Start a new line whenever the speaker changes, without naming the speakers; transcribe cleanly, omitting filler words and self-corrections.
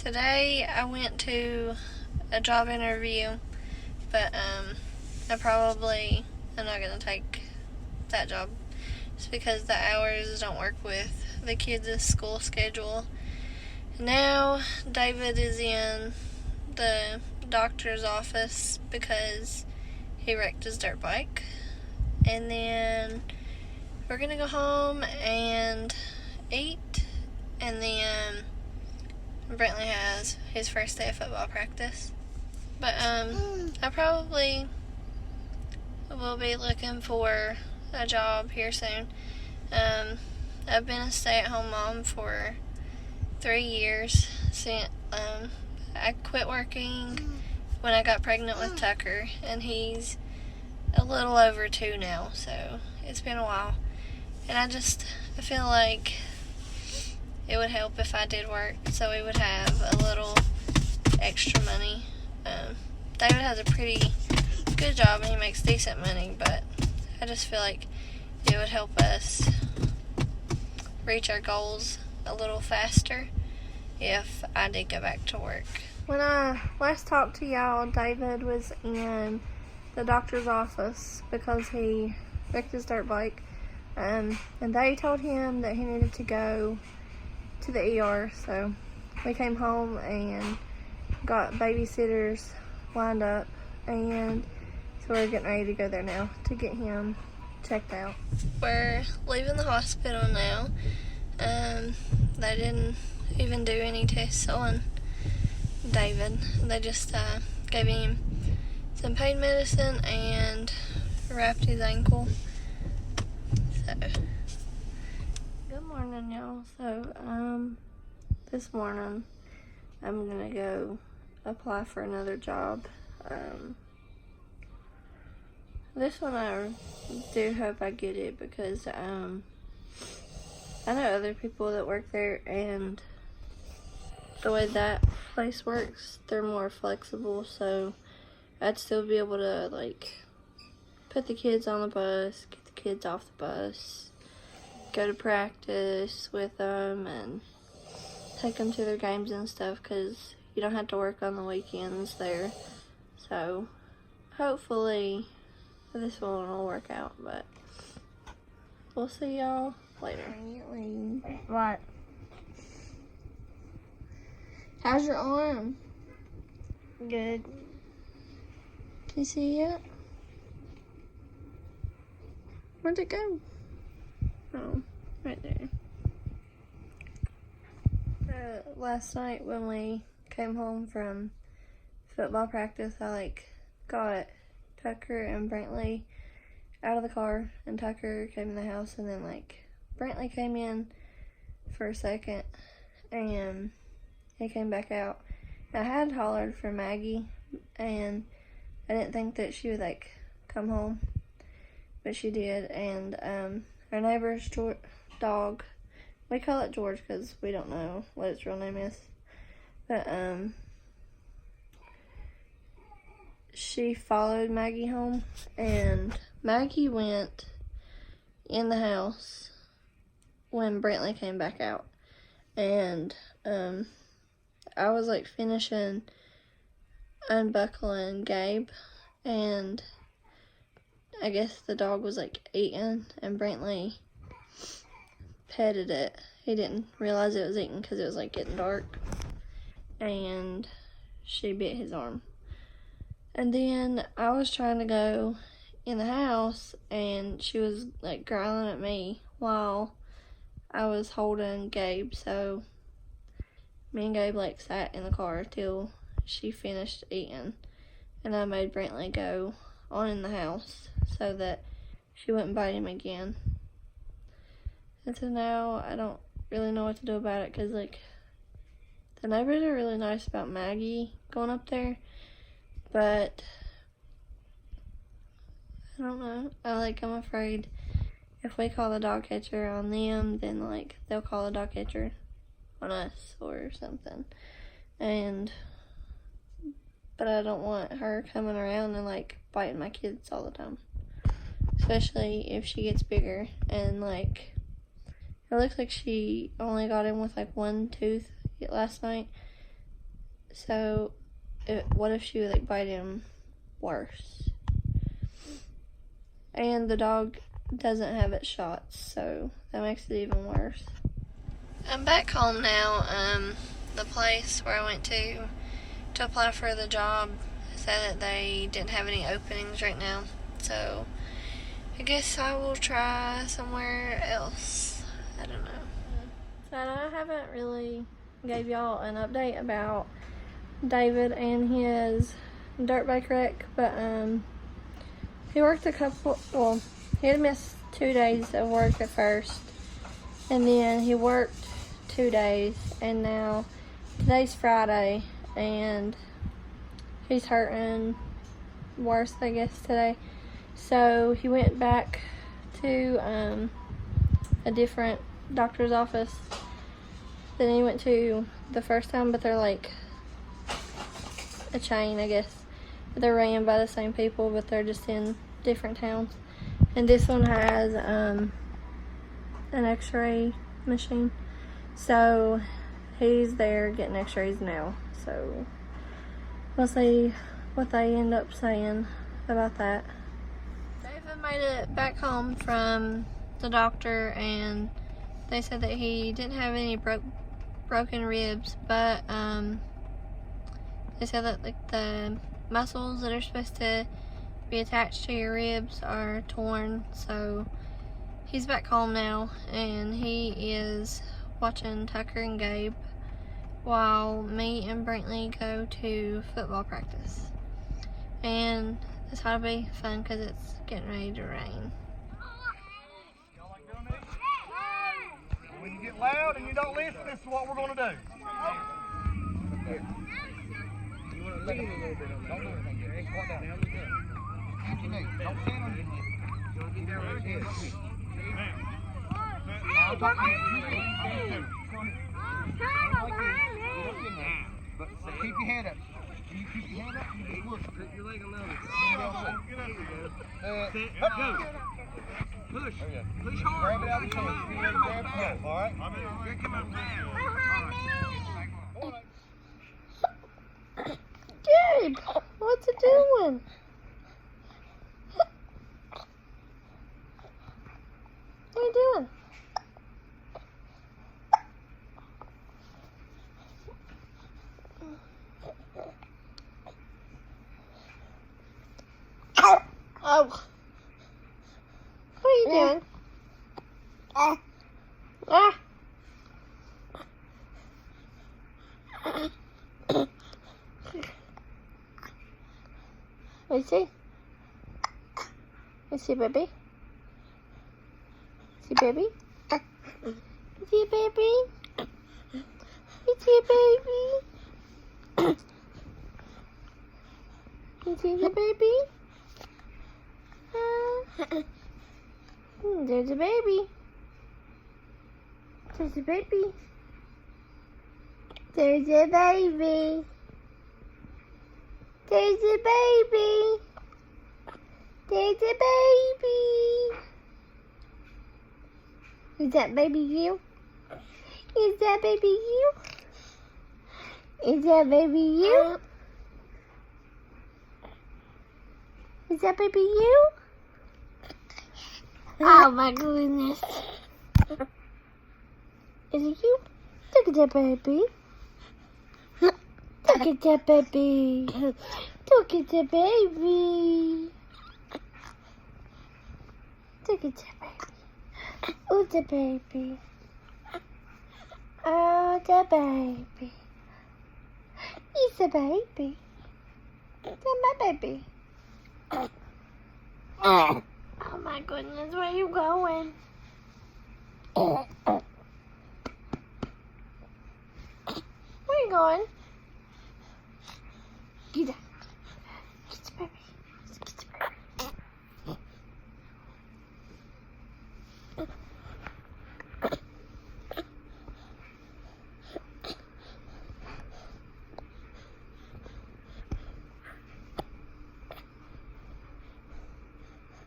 Today I went to a job interview, but I probably am not going to take that job. It's because the hours don't work with the kids' school schedule. Now David is in the doctor's office because he wrecked his dirt bike. And then we're going to go home and eat, and then Brentley has his first day of football practice. But I probably will be looking for a job here soon. I've been a stay-at-home mom for 3 years since I quit working when I got pregnant with Tucker, and he's a little over 2 now, so it's been a while. And I feel like it would help if I did work, so we would have a little extra money. David has a pretty good job and he makes decent money, but I just feel like it would help us reach our goals a little faster if I did go back to work. When I last talked to y'all, David was in the doctor's office because he wrecked his dirt bike, and they told him that he needed to go to the ER, so we came home and got babysitters lined up, and so we're getting ready to go there now to get him checked out. We're leaving the hospital now. They didn't even do any tests on David. They just gave him some pain medicine and wrapped his ankle. So, good morning, y'all. So, this morning I'm gonna go apply for another job. This one I do hope I get it because I know other people that work there, and the way that place works, they're more flexible, so I'd still be able to like put the kids on the bus, get the kids off the bus, go to practice with them, and take them to their games and stuff, because you don't have to work on the weekends there. So hopefully this one will work out, but we'll see y'all later.
What? How's your arm?
Good. Can you see it? Where'd it go? Oh, right there. Last night when we came home from football practice, I got Tucker and Brantley out of the car, and Tucker came in the house, and then Brantley came in for a second and he came back out. I had hollered for Maggie, and I didn't think that she would come home, but she did. And our neighbor's dog, we call it George because we don't know what its real name is, but she followed Maggie home, and Maggie went in the house when Brantley came back out, and I was finishing unbuckling Gabe, and I guess the dog was eating, and Brantley petted it. He didn't realize it was eating because it was getting dark, and she bit his arm. And then I was trying to go in the house, and she was growling at me while I was holding Gabe. So me and Gabe sat in the car till she finished eating, and I made Brantley go on in the house so that she wouldn't bite him again. And so now I don't really know what to do about it, because the neighbors are really nice about Maggie going up there, but I don't know. I'm afraid if we call the dog catcher on them, then they'll call the dog catcher on us or something. But I don't want her coming around and biting my kids all the time, especially if she gets bigger. And it looks like she only got in with one tooth last night, So, what if she would like bite him worse? And the dog doesn't have its shots, so that makes it even worse. I'm back home now. The place where I went to apply for the job said that they didn't have any openings right now, so I guess I will try somewhere else. I don't know. So I haven't really gave y'all an update about David and his dirt bike wreck, but he worked he had missed 2 days of work at first, and then he worked 2 days, and now today's Friday, and he's hurting worse, I guess, today. So he went back to a different doctor's office than he went to the first time, but they're like a chain, I guess. They're ran by the same people, but they're just in different towns. And this one has an x-ray machine. So he's there getting x-rays now. So we'll see what they end up saying about that. David made it back home from the doctor, and they said that he didn't have any broken ribs, but they said that like the muscles that are supposed to be attached to your ribs are torn. So he's back home now, and he is watching Tucker and Gabe while me and Brantley go to football practice. And this ought to be fun because it's getting ready to rain.
Y'all like doing this? When you get loud and you don't listen, this is what we're going to do. You want to lean a little bit on that. Don't do anything. Just squat down. What you need. Don't stand on your head. You want to get down right here. I'll talk to you. But keep your hand up. You keep your hand up, you just look. Put your leg on the other side. Go. Push. Push hard. Grab it out of the chain. Be ready to grab it. Go. All right? Come up now.
Gabe, what's it doing? What are you doing? Oh. What are you doing? Ah. You see, baby? See, baby? You see, baby? You see, baby? You see the baby? There's a baby. There's a baby. There's a baby. There's a baby. There's a baby. Is that baby you? Is that baby you? Is that baby you? Is that baby you? Oh my goodness. Is it you? Look at that baby. Look at that baby. Look at the baby. Look at that baby. Oh, the baby. Oh, the baby. He's a baby. That's my baby. Oh my goodness, where are you going?